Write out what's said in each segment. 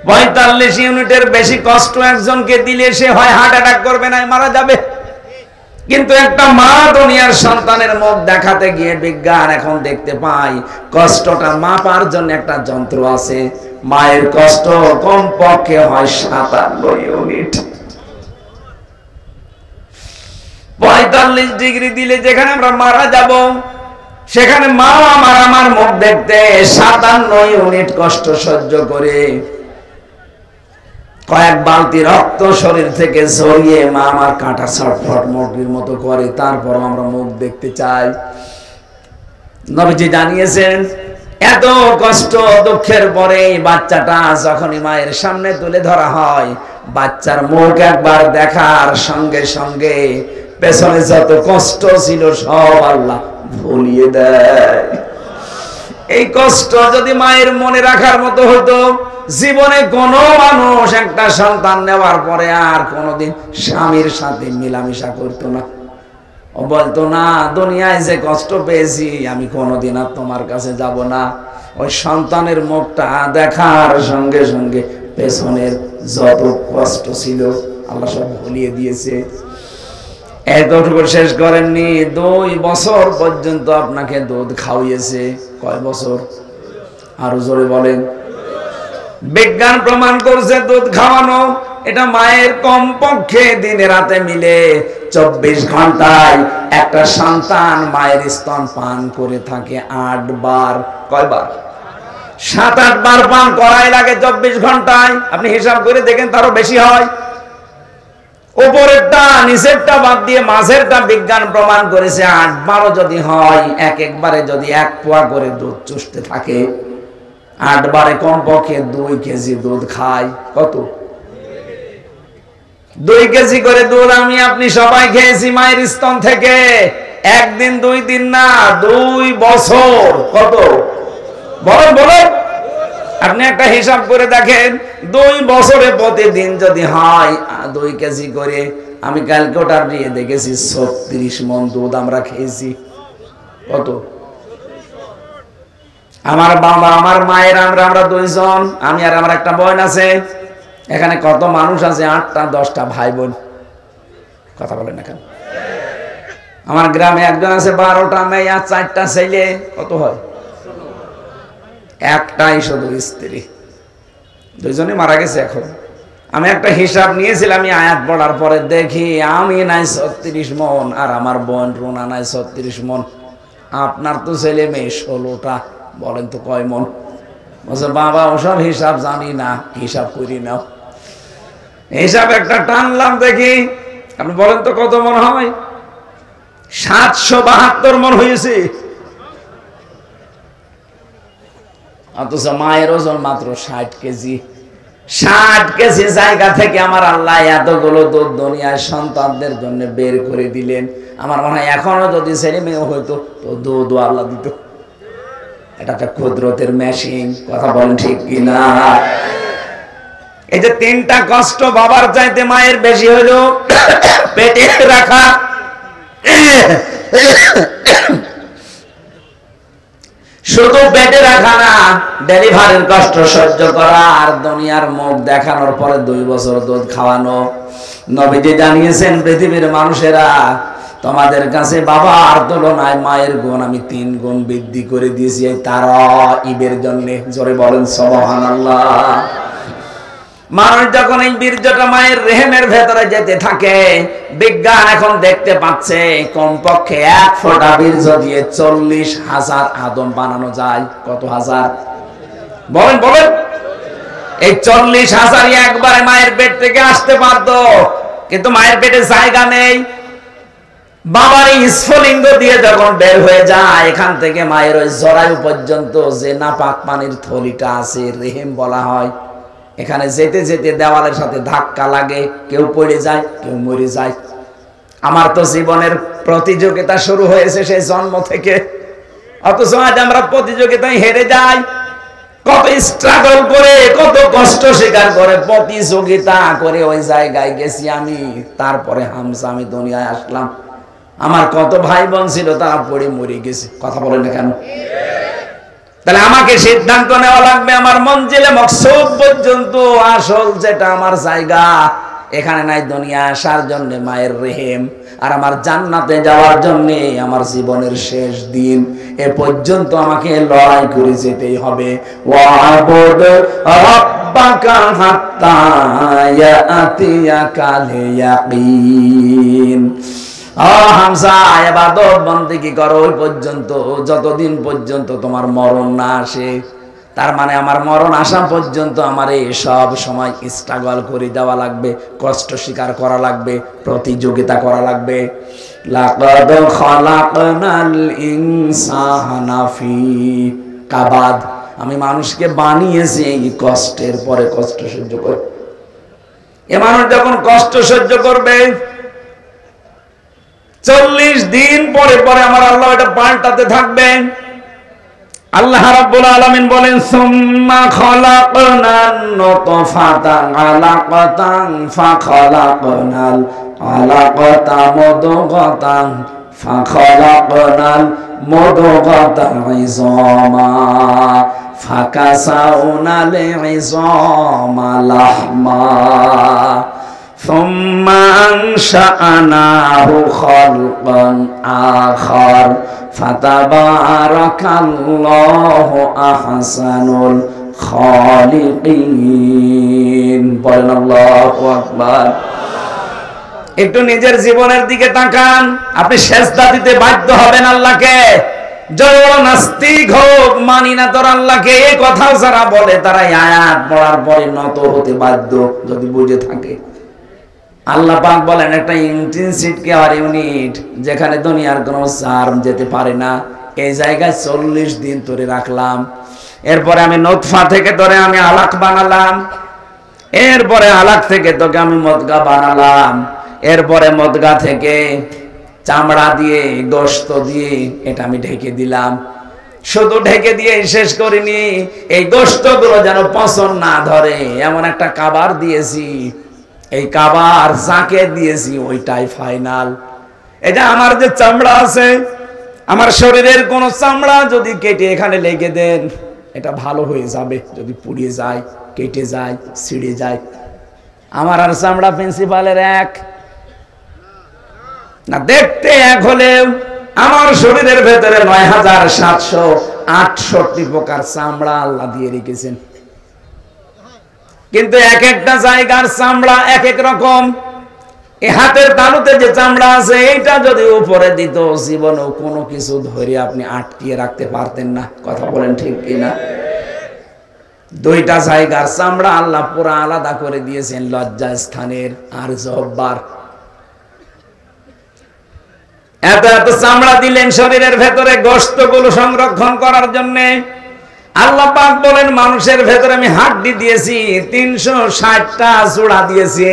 45 ইউনিটের বেশি কষ্ট একজনকে দিলে সে হয় হার্ট অ্যাটাক করবে না মারা যাবে। কিন্তু একটা মা দুনিয়ার সন্তানের মুখ দেখাতে গিয়ে বিজ্ঞান এখন দেখতে পাই কষ্টটা মাপার জন্য একটা যন্ত্র আছে। মায়ের কষ্ট কমপক্ষে হয় 57 ইউনিট। 45 ডিগ্রি দিলে যেখানে আমরা মারা যাব, সেখানে মা আমার মুখ দেখতে 57 ইউনিট কষ্ট সহ্য করে কয়েক বালতি রক্ত শরীর থেকে ঝরিয়ে মা আমার কাঁটা ছটফট মুরগির মতো করে, তারপর আমরা মুখ দেখতে চাই। নবীজি জানিয়েছেন এত কষ্ট দুঃখের পরে বাচ্চাটা যখনই মায়ের সামনে তুলে ধরা হয়, বাচ্চার মুখ একবার দেখার সঙ্গে সঙ্গে পেছনে যত কষ্ট ছিল সব আল্লাহ ভুলিয়ে দেয়। এই কষ্ট যদি মায়ের মনে রাখার মতো হতো, জীবনে কোন মানুষ একটা সন্তান নেওয়ার পরে আর কোনোদিন স্বামীর সাথে মিলামিশা করতো না। ও বলতো না, দুনিয়ায় যে কষ্ট পেয়েছি আমি কোনোদিন আর তোমার কাছে যাব না। ওই সন্তানের মুখটা দেখার সঙ্গে সঙ্গে পেছনের যত কষ্ট ছিল আল্লাহ সব ভুলিয়ে দিয়েছে। এতটুকু শেষ করেননি, 2 বছর পর্যন্ত আপনাকে দুধ খাওয়িয়েছে। কয় বছর? আরো জোরে বলেন। বিজ্ঞান প্রমাণ করছে দুধ খাওয়ানো এটা মায়ের কমপক্ষে দিনে রাতে মিলে 24 ঘন্টায় একটা সন্তান মায়ের স্তন পান করে থাকে 8 বার। কয়বার? 7-8 বার পান করাই লাগে 24 ঘন্টায়। আপনি হিসাব করে দেখেন, তারও বেশি হয়। উপরেরটা নিচেরটা বাদ দিয়ে মাঝেরটা বিজ্ঞান প্রমাণ করেছে 8 বারও যদি হয়, একবারে যদি 1 পোয়া করে দুধ চুষতে থাকে, 8 বারে কমপক্ষে 2 কেজি দুধ খায়। কত? 2 কেজি করে দুধ আমি আপনি সবাই খেয়েছি মায়ের স্তন থেকে। একদিন 2 দিন না, 2 বছর। কত? বলেন বলেন। আপনি একটা হিসাব করে দেখেন, 2 বছরে প্রতিদিন যদি হয় 2 কেজি করে, আমি ক্যালকুলেটর দিয়ে দেখেছি 36 মণ দুধ আমরা খেয়েছি। কত? আমার বাবা আমার মায়ের আমরা 2 জন, আমি আর আমার একটা বোন আছে। এখানে কত মানুষ আছে? 8টা 10টা ভাই বোন। কথা বলেন না কেন? আমার গ্রামে একজন আছে 12টা মেয়ে আর 4টা ছেলে। কত হয়? একটাই শুধু স্ত্রী, 2 জনই মারা গেছে। এখন আমি একটা হিসাব নিয়েছিলাম, আমি আয়াত পড়ার পরে দেখি আমি নাই 36 মণ আর আমার বোন রুনা নাই 36 মণ। আপনার তো ছেলে মেয়ে 16টা, বলেন তো কয় মণ? বলছে বাবা ওসব হিসাব জানি না, হিসাব করি নাও। হিসাব একটা টানলাম, দেখি আপনি বলেন তো কত মণ হয়? 772 মণ হয়েছে। অথচ মায়ের ওজন মাত্র 60 কেজি। 60 কেজি জায়গা থেকে আমার আল্লাহ এতগুলো দুধ দুনিয়ার সন্তানদের জন্য বের করে দিলেন। আমার মনে হয় এখনো যদি ছেলে মেয়ে হইতো তো দুধও আল্লাহ দিত। এটা একটা কুদরতের মেশিন। কথা বলেন ঠিক কিনা? এই যে 3টা কষ্ট বাবার চাইতে মায়ের বেশি হলো। পেটে রাখা, শুধু পেটে রাখা না, ডেলিভারির কষ্ট সহ্য করা আর দুনিয়ার মুখ দেখানোর পরে 2 বছর দুধ খাওয়ানো। নবীজি জানিয়েছেন পৃথিবীর মানুষেরা, তোমাদের কাছে বাবার তুলনায় মায়ের গুণ আমি 3 গুণ বৃদ্ধি করে দিয়েছি তারা ঈদের জন্য। জোরে বলেন সুবহানাল্লাহ। মানুষ যখন এই বীর্যটা মায়ের রেহেমের ভেতরে যেতে থাকে, বিজ্ঞান এখন দেখতে পাচ্ছে কমপক্ষে 1 ফোঁটা বীর্য দিয়ে 40,000 আদম বানানো যায়। কত হাজার? বলেন বলেন। এই 40,000 একবারে মায়ের পেট থেকে আসতে পারতো, কিন্তু মায়ের পেটে জায়গা নেই। বাবার এই স্ফুলিঙ্গ দিয়ে যখন বের হয়ে যায়, এখান থেকে মায়ের ওই জরায়ু পর্যন্ত যে নাপাক পানির থলিটা আছে, রেহেম বলা হয়, এখানে যেতে যেতে দেওয়ালের সাথে ধাক্কা লাগে, কেউ পড়ে যায়, কেউ মরে যায়। আমার তো জীবনের প্রতিযোগিতা শুরু হয়েছে সেই জন্ম থেকে, অথচ আজ আমরা প্রতিযোগিতায় হেরে যাই। কত স্ট্রাগল করে, কত কষ্ট স্বীকার করে প্রতিযোগিতা করে ওই জায়গায় গেছি আমি। তারপরে হামসা আমি দুনিয়ায় আসলাম। আমার কত ভাই বোন ছিল, তারা পড়ে মরে গেছে। কথা বলেন না কেন? তাহলে আমাকে সিদ্ধান্ত নেওয়া লাগবে আমার মঞ্জিলে মকসুদ পর্যন্ত, আসল যেটা আমার জায়গা, এখানে নাই দুনিয়া আসার জন্য মায়ের রেহেম, আর আমার জান্নাতে যাওয়ার জন্য আমার জীবনের শেষ দিন, এ পর্যন্ত আমাকে লড়াই করে যেতেই হবে। ওয়াবুদ রাব্বাকা হাত্তা ইয়াতিয়াকাল ইয়াকিন। হামজা, ইবাদত বন্দেগি করো ওই পর্যন্ত যতদিন পর্যন্ত তোমার মরণ না আসে। তার মানে আমার মরণ আসা পর্যন্ত আমার এই সব সময় স্ট্রাগল করে যাওয়া লাগবে, কষ্ট স্বীকার করা লাগবে, প্রতিযোগিতা করা লাগবে। লাকাদ খালাকনাল ইনসানা ফি কাবাদ, আমি মানুষকে বানিয়েছি এই কষ্টের পরে কষ্ট সহ্য করে। এ মানুষ যখন কষ্ট সহ্য করবে 40 দিন পরে পরে আমার আল্লাহ এটা পাল্টাতে থাকবেন। আল্লাহ রাব্বুল আলামিন বলেন, সুম্মা খালাকনান নুতফাতা আলাকাতান ফাখালাকনাল আলাকাতা মুদগাতান ফাখালাকনাল মুদগাতা ইযামা ফাকাসাউনাল ইযামা লাহমা ثم أنشأناه خلقا آخر فتبارك الله أحسن الخالقين। বলেন আল্লাহু আকবার। একটু নিজের জীবনের দিকে তাকান, আপনি সেজদা দিতে বাধ্য হবেন আল্লাহকে। জড় নাস্তিক হোক, মানি না তোর আল্লাহকে, এই কথাও যারা বলে তারা আয়াত পড়ার পরে নত হতে বাধ্য, যদি বুঝে থাকে। আল্লাহ পাক বলেন একটা ইন্টেনসিভ কেয়ার ইউনিট, যেখানে দুনিয়ার কোনো জার্ম যেতে পারে না, এই জায়গায় 40 দিন ধরে রাখলাম। এরপরে আমি নতফা থেকে ধরে আমি আলাক বানালাম, এরপরে আলাক থেকে তোকে আমি মদগা বানালাম, এরপরে মদগা থেকে চামড়া দিয়ে গোশত দিয়ে এটা আমি ঢেকে দিলাম। শুধু ঢেকে দিয়ে শেষ করিনি, এই গোশতগুলো যেন পচন না ধরে এমন একটা কাবার দিয়েছি। এই কাবার যাকে দিয়েছি ওইটাই ফাইনাল। এটা আমার যে চামড়া আছে, আমার শরীরের কোন চামড়া যদি কেটে এখানে লেগে দেন, এটা ভালো হয়ে যাবে। যদি পুড়িয়ে যায়, কেটে যায়, ছিঁড়ে যায়, আমার আর চামড়া প্রিন্সিপালের এক না। দেখতে এক হলেও আমার শরীরের ভেতরে ৯৭৬৮ প্রকার চামড়া আল্লাহ দিয়ে রেখেছেন। কিন্তু এক একটা জায়গার চামড়া এক এক রকম। এই হাতের তালুতে যে চামড়া আছে, এইটা যদি উপরে দিত, জীবনেও কোনো কিছু ধরে আপনি আটকিয়ে রাখতে পারতেন না। কথা বলেন ঠিক কিনা? দুইটা জায়গার চামড়া আল্লাহ পুরা আলাদা করে দিয়েছেন, লজ্জা স্থানের আর জহ্বার। এত এত চামড়া দিলেন শরীরের ভেতরে গোশতগুলো সংরক্ষণ করার জন্য। আল্লাহ পাক বলেন মানুষের ভেতরে আমি হাড্ডি দিয়েছি, 360টা জোড়া দিয়েছি।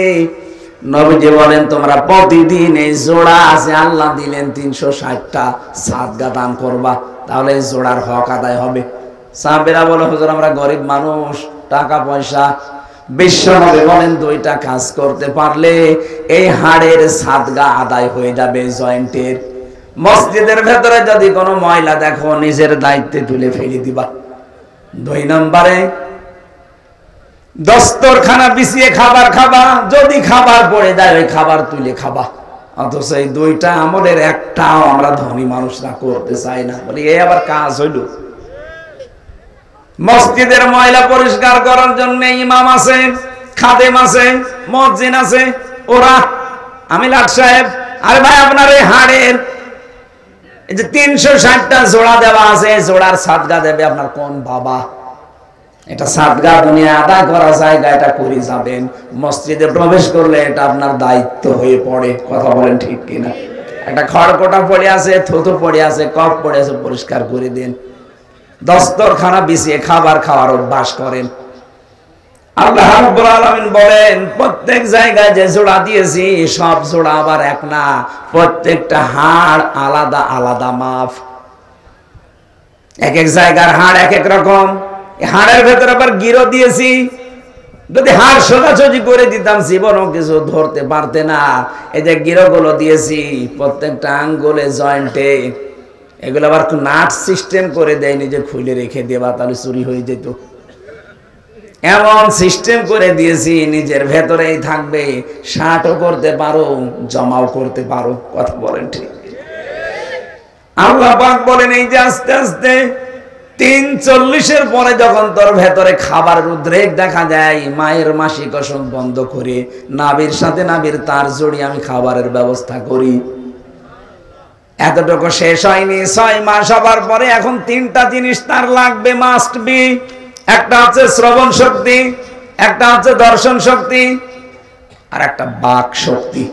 নবীজি বলেন তোমরা প্রতিদিন এই জোড়া আছে আল্লাহ দিলেন 360টা, সাদগা দান করবা, তাহলে এই জোড়ার হক আদায় হবে। সাহাবেরা বলে হুজুর আমরা গরিব মানুষ, টাকা পয়সা। বিশ্ব নবী বলেন 2টা কাজ করতে পারলে এই হাড়ের সাদগা আদায় হয়ে যাবে, জয়েন্টের। মসজিদের ভেতরে যদি কোনো ময়লা দেখো, নিজের দায়িত্বে তুলে ফেলে দিবা। 2 নম্বরে দস্তরখানা বিছিয়ে খাবার খাবা, যদি খাবার পড়ে যায় ওই খাবার তুলে খাবা। অথচ এই 2টা আমলের একটাও আমরা ধনী মানুষরা করতে চাই না। বলি এই আবার কাজ হইল? মসজিদের ময়লা পরিষ্কার করার জন্য ইমাম আছে, খাদেম আছে, মুয়াজ্জিন আছে, ওরা আমিলাত সাহেব, আরে ভাই আপনার এই হাড়ের এই যে 360টা জোড়া দেওয়া আছে, জোড়ার সাদগা দেবে আপনার কোন বাবা? এটা সাদগা দুনিয়া আদায় করা জায়গা, এটা করে যাবেন। মসজিদে প্রবেশ করলে এটা আপনার দায়িত্ব হয়ে পড়ে। কথা বলেন ঠিক কিনা? একটা খড়কোটা পড়ে আছে, থুতু পড়ে আছে, কপ পড়ে আছে, পরিষ্কার করে দেন। দস্তরখানা বিছিয়ে খাবার খাওয়ার অভ্যাস করেন। আল্লাহ রাব্বুল আলামিন বলেন প্রত্যেক জায়গায় যে জোড়া দিয়েছি সব জোড়া আবার এক না, প্রত্যেকটা হাড় আলাদা আলাদা মাপ। এক এক জায়গার হাড় এক এক রকম। হাড়ের ভেতরে আবার গিরো দিয়েছি। যদি হাড় সোজাসুজি করে দিতাম জীবনও কিছু ধরতে পারতে না। এই যে গিরোগুলো দিয়েছি প্রত্যেকটা আঙ্গুলে, জয়েন্টে এগুলো আবার নাট সিস্টেম করে দেয়নি যে খুলে রেখে দেবা, তাহলে চুরি হয়ে যেত। এমন সিস্টেম করে দিয়েছি নিজের ভেতরেই থাকবে, শার্টও করতে পারো, জমাও করতে পারো। কথা বলেন ঠিক? আল্লাহ পাক বলেন এই যে আস্তে আস্তে 3:40 পরে যখন তোর ভেতরে খাবারের উদ্রেক দেখা যায়, মায়ের মাসিক অসুখ বন্ধ করে নাভির সাথে নাভির তার জড়িয়ে আমি খাবারের ব্যবস্থা করি। এতটুকু শেষ হয়নি, 6 মাস হবার পরে এখন 3টা জিনিস তার লাগবে, মাস্ট বি। একটা হচ্ছে শ্রবণ শক্তি, একটা হচ্ছে দর্শন শক্তি, আর একটা বাক শক্তি।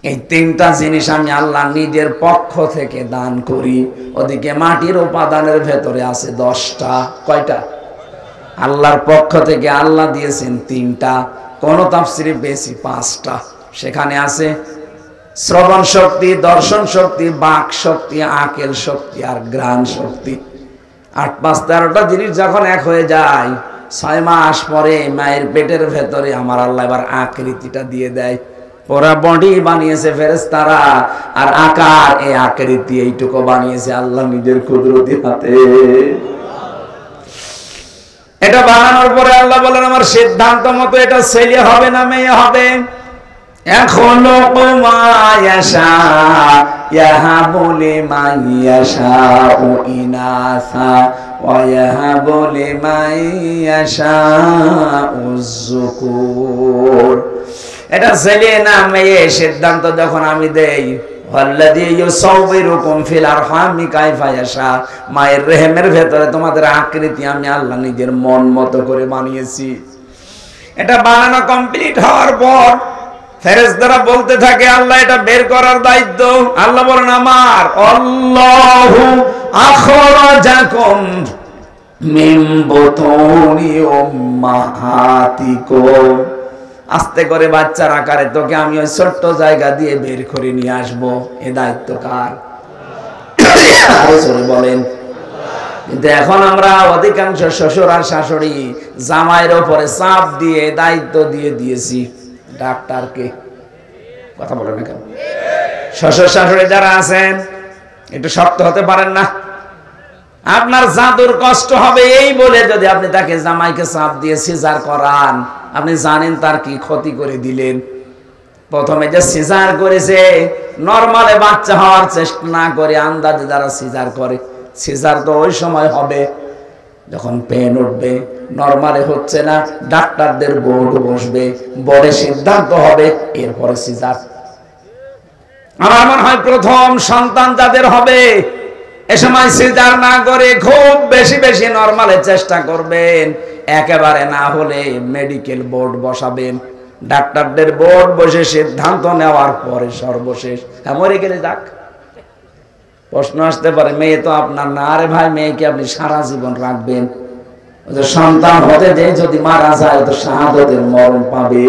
এই 3টা জিনিস আমি আল্লাহ নিজের পক্ষ থেকে দান করি। ওদিকে মাটির উপাদানের ভেতরে আছে 10টা। কয়টা? আল্লাহর পক্ষ থেকে আল্লাহ দিয়েছেন 3টা, কোন তাফসিরে বেশি 5টা। সেখানে আছে শ্রবণ শক্তি, দর্শন শক্তি, বাক শক্তি, আকেল শক্তি আর ঘ্রাণ শক্তি। 8, 5, 13টা জিনিস যখন এক হয়ে যায়, 6 মাস পরে মায়ের পেটের ভেতরে আমার আল্লাহ এবার আকৃতিটা দিয়ে দেয়। পুরা বডি বানিয়েছে ফেরেশতারা, আর আকার এই আকৃতি এইটুকু বানিয়েছে আল্লাহ নিজের কুদরতি হাতে। এটা বানানোর পরে আল্লাহ বলেন আমার সিদ্ধান্ত মতো এটা ছেলে হবে না মেয়ে হবে। এখনো মায়াশা ইয়াহাবু লিমান ইয়াশাউ ইনাসা ওয়া ইয়াহাবু লিমান ইয়াশাউ যুকুর। এটা ছেলে না মেয়ে সিদ্ধান্ত যখন আমি দেই, ওয়াল্লাযী ইউসাউবিরুকুম ফিল আরহামি কাইফা ইয়াশা, মায়ের রেহেমের ভেতরে তোমাদের আকৃতি আমি আল্লাহ নিজের মন মতো করে বানিয়েছি। এটা বানানো কমপ্লিট হওয়ার পর ফেরেশতারা বলতে থাকে আল্লাহ এটা বের করার দায়িত্ব। আল্লাহ বলেন আমার আল্লাহু আখরাজাকুম মিন বুতুনি উম্মাহাতিকুম। আস্তে করে বাচ্চার আকারে তোকে আমি ওই ছোট্ট জায়গা দিয়ে বের করে নিয়ে আসবো। এ দায়িত্ব কার? আরো জোরে বলেন। কিন্তু এখন আমরা অধিকাংশ শ্বশুর আর শাশুড়ি জামাইয়ের উপরে চাপ দিয়ে দায়িত্ব দিয়ে দিয়েছি ডাক্তারকে। কথা বলেন না কেন? শ্বশুর শাশুড়ি যারা আছেন একটু শক্ত হতে পারেন না? আপনার জাদুর কষ্ট হবে এই বলে যদি আপনি তাকে জামাইকে চাপ দিয়ে সিজার করান, আপনি জানেন তার কি ক্ষতি করে দিলেন। প্রথমে যে সিজার করেছে, নরমালে বাচ্চা হওয়ার চেষ্টা না করে আন্দাজে যারা সিজার করে, সিজার তো ওই সময় হবে যখন পেন উঠবে, নরমালে হচ্ছে না, ডাক্তারদের বোর্ড বসবে, বোর্ডে সিদ্ধান্ত হবে, এরপরে সিজার। আমার মনে হয় প্রথম সন্তান যাদের হবে এ সময় সিজার না করে খুব বেশি বেশি নরমালে চেষ্টা করবেন। একেবারে না হলে মেডিকেল বোর্ড বসাবেন, ডাক্তারদের বোর্ড বসে সিদ্ধান্ত নেওয়ার পরে সর্বশেষ মরে গেলে যাক। প্রশ্ন আসতে পারে মেয়ে তো আপনার না। আরে ভাই, মেয়েকে আপনি সারা জীবন রাখবেন। সন্তান হতে যে যদি মারা যায় তো শাহাদাতের মরণ পাবে,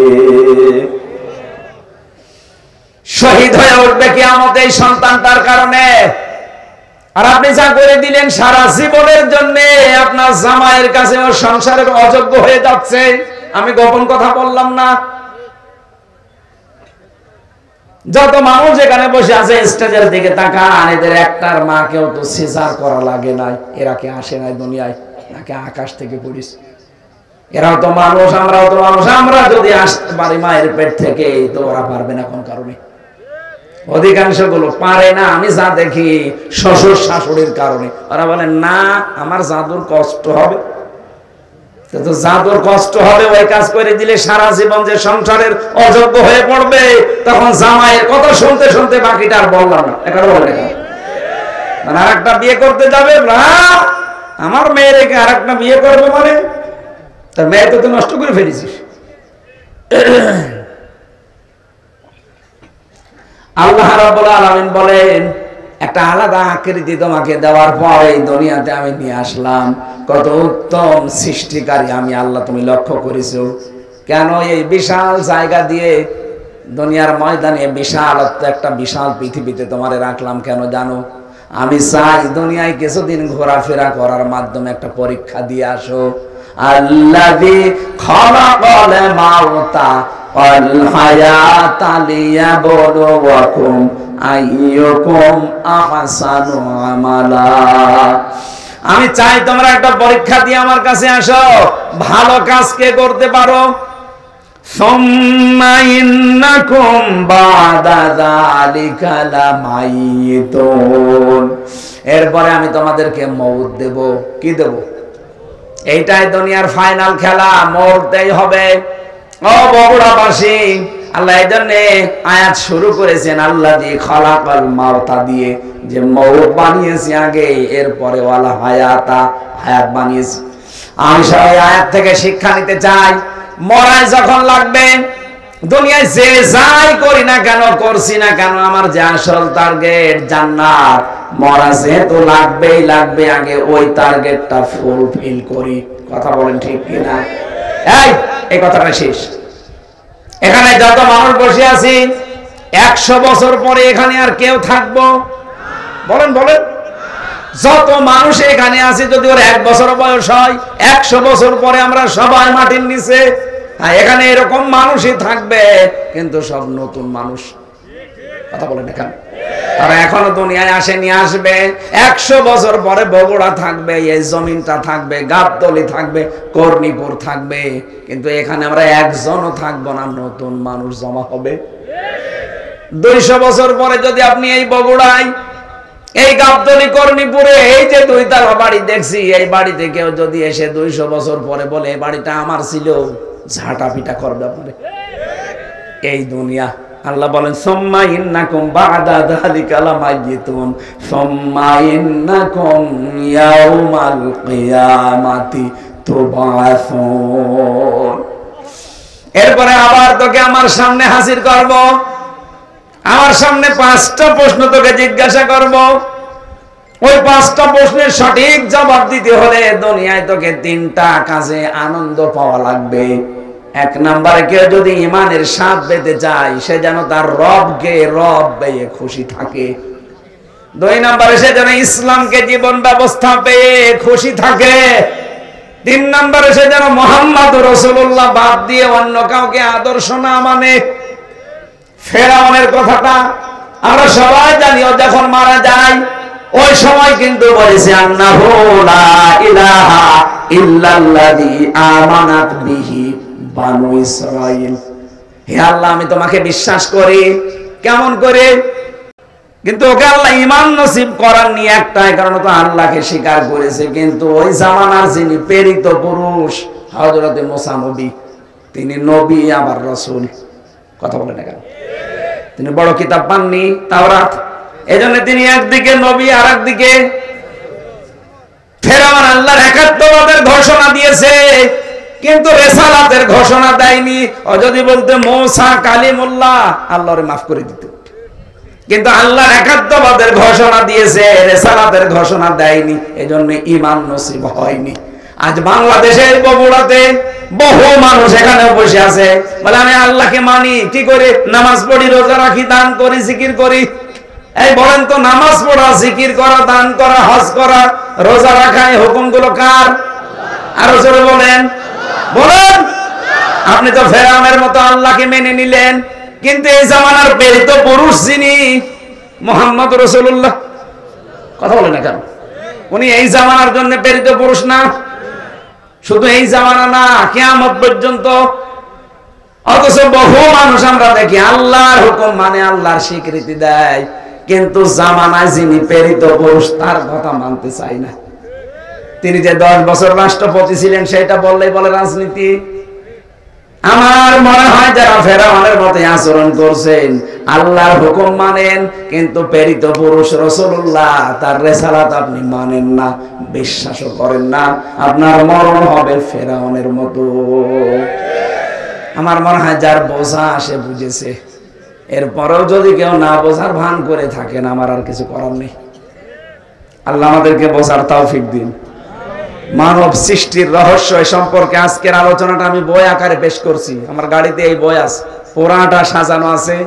শহীদ হয়ে উঠবে কিয়ামতে এই সন্তানটার কারণে। আর আপনি যা করে দিলেন সারা জীবনের জন্য আপনার জামাইয়ের কাছে ওর সংসারের অযোগ্য হয়ে যাচ্ছে। আমি গোপন কথা বললাম না। যত মানুষ এখানে বসে আছে স্টেজের দিকে তাকান, এদের একটার মাকেও তো সিজার করা লাগে নাই। এরা কি আসে নাই দুনিয়ায়? নাকি আকাশ থেকে পড়িস? এরাও তো মানুষ, আমরাও তো মানুষ। আমরা যদি আসতে পারি মায়ের পেট থেকে, তো ওরা পারবে না কোন কারণে? অধিকাংশ গুলো পারে না। আমি যা দেখি শ্বশুর শাশুড়ির কারণে। ওরা বলে না আমার জাদুর কষ্ট হবে। তো জাদুর কষ্ট হবে, ওই কাজ করে দিলে সারা জীবন যে সংসারের অযোগ্য হয়ে পড়বে, তখন জামাইয়ের কথা শুনতে শুনতে বাকিটা আর বললাম না। এখানে বলে মানে আর একটা বিয়ে করতে যাবে না, আমার মেয়ের আর একটা বিয়ে করবে মানে তার মেয়ে তো নষ্ট করে ফেলেছিস। আল্লাহ রাব্বুল আলামিন বলেন একটা আলাদা আকৃতি তোমাকে দেওয়ার পর এই দুনিয়াতে আমি নিয়ে আসলাম। কত উত্তম সৃষ্টিকারী আমি আল্লাহ, তুমি লক্ষ্য করেছো? কেন এই বিশাল জায়গা দিয়ে দুনিয়ার ময়দানে বিশালত্ব একটা বিশাল পৃথিবীতে তোমারে রাখলাম কেন জানো? আমি চাই দুনিয়ায় কিছুদিন ঘোরাফেরা করার মাধ্যমে একটা পরীক্ষা দিয়ে আসো। আল্লাযী খালাকা ওয়াল মাউতা ওয়াল হায়াতা লিয়াবলুয়াকুম আইয়ুকুম আহসানু আমালা। আমি চাই তোমরা একটা পরীক্ষা দিয়ে আমার কাছে আসো, ভালো কাজ কে করতে পারো। সুম্মা ইন্নাকুম বাদা যালিকা লামাইতুন, এরপরে আমি তোমাদেরকে মওত দেব। কি দেব? এইটাই দুনিয়ার ফাইনাল খেলা, মরতেই হবে। ও বগুড়াবাসী, আল্লাহ এই জন্য আয়াত শুরু করেছেন আল্লাযী খালাকাল মাউতা দিয়ে, যে মওত বানিয়েছি আগে, এরপরে ওয়াল হায়াতা, হায়াত বানিয়েছি। আমি সবাই আয়াত থেকে শিক্ষা নিতে চাই, মরায় যখন লাগবে, দুনিয়ায় যে যাই করি না কেন, করছি না কেন, আমার যে আসল টার্গেট জান্নাত, মরা যেহেতু লাগবেই লাগবে, আগে ওই টার্গেটটা ফুলফিল করি। কথা বলেন ঠিক কিনা? এই কথাটা শেষ। এখানে যত মানুষ বসে আছি, 100 বছর পরে এখানে আর কেউ থাকবো? বলেন বলেন। যত মানুষ এখানে আছে, যদি ওর 1 বছর বয়স হয়, 100 বছর পরে আমরা সবাই মাটির নিচে। এখানে এরকম মানুষই থাকবে, কিন্তু সব নতুন মানুষ। কথা বলেন এখানে, তারা এখনো দুনিয়ায় আসেনি, আসবে। 100 বছর পরে বগুড়া থাকবে, এই জমিনটা থাকবে, গাবতলী থাকবে, কর্ণীপুর থাকবে, কিন্তু এখানে আমরা একজনও থাকবো না, নতুন মানুষ জমা হবে। 200 বছর পরে যদি আপনি এই বগুড়ায়, এই গাবতলী, কর্ণীপুরে এই যে 2 তলা বাড়ি দেখছি, এই বাড়িতে কেউ যদি এসে 200 বছর পরে বলে এই বাড়িটা আমার ছিল, ঝাঁটা পিটা করবে আপনারে। এই দুনিয়া। আল্লাহ বলেন সুম্মা ইন্নাকুম বাদা যালিকা লামাইতুন সুম্মা ইন্নাকুম ইয়াউমাল কিয়ামাতি তুবাসুন। এরপরে আবার তোকে আমার সামনে হাজির করব, আমার সামনে 5টা প্রশ্ন তোকে জিজ্ঞাসা করব। ওই 5টা প্রশ্নের সঠিক জবাব দিতে হলে দুনিয়ায় তোকে 3টা কাজে আনন্দ পাওয়া লাগবে। 1 নম্বরে কেউ যদি ইমানের স্বাদ পেতে চায়, সে যেন তার রবকে রব পেয়ে খুশি থাকে। 2 নম্বরে সে যেন ইসলামকে জীবন ব্যবস্থা পেয়ে খুশি থাকে। 3 নম্বরে সে যেন মুহাম্মদুর রাসূলুল্লাহ বাদ দিয়ে অন্য কাউকে আদর্শ না মানে। ফেরাউনের কথাটা আমরা সবাই জানি, ও যখন মারা যায় ওই সময় কিন্তু বলেছে আন্নাহু লা ইলাহা ইল্লাল্লাযী আমানাত বিহি বানু ইসরাঈল। হে আল্লাহ, আমি তোমাকে বিশ্বাস করি। কেমন করে? কিন্তু ওকে আল্লাহ ঈমান নসিব করাননি একটাই কারণ, তো আল্লাহকে স্বীকার করেছে। কিন্তু ওই জামানার যিনি প্রেরিত পুরুষ হযরতে মুসা নবী, তিনি নবী আবার রাসূল। কথা বলেন না কেন? তিনি বড় কিতাব পাননি, তাওরাত। এজন্য তিনি একদিকে নবী আর একদিকে ফেরাউন। আল্লাহর একাত্মবাদের ঘোষণা দিয়েছে, কিন্তু রিসালাতের ঘোষণা দেয়নি। ও যদি বলতে মুসা কালিমুল্লাহ, আল্লাহরে মাফ করে দিত। কিন্তু আল্লাহর একাত্মবাদের ঘোষণা দিয়েছে, রিসালাতের ঘোষণা দেয়নি, এজন্য ঈমান নসিব হয়নি। আজ বাংলাদেশের বগুড়াতে বহু মানুষ এখানে বসে আছে, বলে আমি আল্লাহকে মানি। কি করে? নামাজ পড়ি, রোজা রাখি, দান করি, জিকির করি। এই বলেন তো, নামাজ পড়া, জিকির করা, দান করা, হজ করা, রোজা রাখা, এই হুকুমগুলো কার? আরো জোরে বলেন, বলেন। আপনি তো ফেরাউনের মতো আল্লাহকে মেনে নিলেন, কিন্তু এই জামানার প্রেরিত পুরুষ যিনি মুহাম্মদ রাসূলুল্লাহ, কথা বলেন না কেন? উনি এই জামানার জন্য প্রেরিত পুরুষ না? শুধু এই জামানা না, কিয়ামত পর্যন্ত। অথচ বহু মানুষ আমরা দেখি আল্লাহর হুকুম মানে, আল্লাহর স্বীকৃতি দেয়, কিন্তু জামানায় যিনি প্রেরিত পুরুষ তার কথা মানতে চায় না। তিনি যে 10 বছর রাষ্ট্রপতি ছিলেন, সেটা বললেই বলে রাজনীতি। আমার মনে হয় যারা ফেরাউনের মতো আচরণ করছেন, আল্লাহর হুকুম মানেন, কিন্তু প্রেরিত পুরুষ রাসূলুল্লাহ তার রিসালাত আপনি মানেন না, বিশ্বাসও করেন না, আপনার মরণ হবে ফেরাউনের মতো। আমার মনে হয় যার বোঝা সে বুঝেছে। এরপরেও যদি কেউ না বোঝার ভান করে থাকেন, আমার আর কিছু করার নেই। আল্লাহ আমাদেরকে বোঝার তৌফিক দিন। মানব সৃষ্টির রহস্য সম্পর্কে আজকের আলোচনাটা আমি বই আকারে পেশ করছি। আমার গাড়িতে এই বই আছে, পুরাটা সাজানো আছে,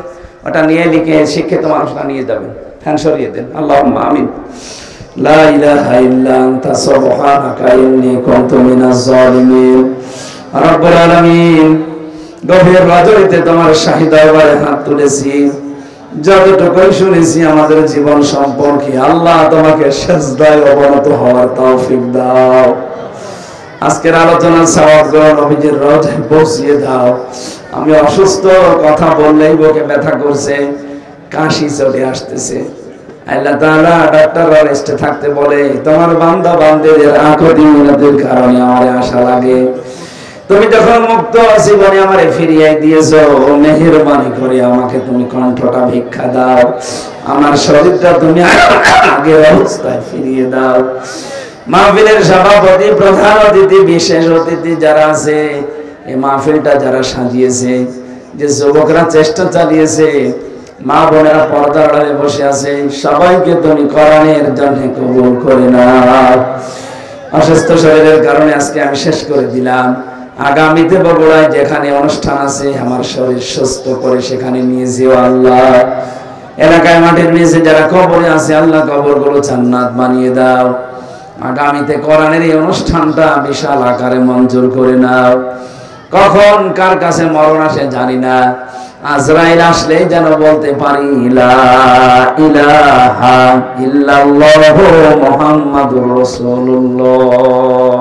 ওটা নিয়ে লিখে শিক্ষিত মানুষরা নিয়ে যাবেন। ফ্যান সরিয়ে দেন। আল্লাহুম্মা আমিন। লা ইলাহা ইল্লা আনতা সুবহানাকা ইন্নী কুনতু মিনাজ জালিমিন। রব্বুল আলামিন, গভীর রজনীতে তোমার শাহী দরবারে হাত তুলেছি, যতটুকুই শুনেছি আমাদের জীবন সম্পর্কে, আল্লাহ তোমাকে সিজদায় অবনত হওয়ার তৌফিক দাও। আজকের আলোচনা সওয়াবগুলো নবীজির রওজায় পৌঁছিয়ে দাও। আমি অসুস্থ, কথা বললেই বুকে ব্যথা করছে, কাশি চলে আসতেছে। আল্লাহ তাআলা ডাক্তার রেস্টে থাকতে বলে, তোমার বান্দা বান্দিদের আকুতি মিনতির কারণে আমার আশা লাগে। তুমি যখন মুক্ত জীবনে আমারে ফিরিয়ে দিয়েছো, মেহেরবানি করে আমাকে তুমি কণ্ঠটা ভিক্ষা দাও, আমার শরীরটা তুমি আগের অবস্থায় ফিরিয়ে দাও। মাহফিলের সভাপতি, প্রধান অতিথি, বিশেষ অতিথি যারা আছে, এই মাহফিলটা যারা সাজিয়েছে, যে যুবকরা চেষ্টা চালিয়েছে, মা বোনেরা পর্দার আড়ালে বসে আছে, সবাইকে তুমি কোরআনের জন্য কবুল করে নাও। অসুস্থ শরীরের কারণে আজকে আমি শেষ করে দিলাম। আগামীতে বগুড়ায় যেখানে অনুষ্ঠান আছে, আমার শরীর সুস্থ করে সেখানে নিয়ে যেও আল্লাহ। এলাকায় মাটির নিচে যারা কবরে আছে, আল্লাহ কবরগুলো জান্নাত বানিয়ে দাও। আগামীতে কোরআনের এই অনুষ্ঠানটা বিশাল আকারে মঞ্জুর করে নাও। কখন কার কাছে মরণ আসে জানি না, আজরাইল আসলেই যেন বলতে পারি লা ইলাহা ইল্লাল্লাহু মুহাম্মাদুর রাসূলুল্লাহ।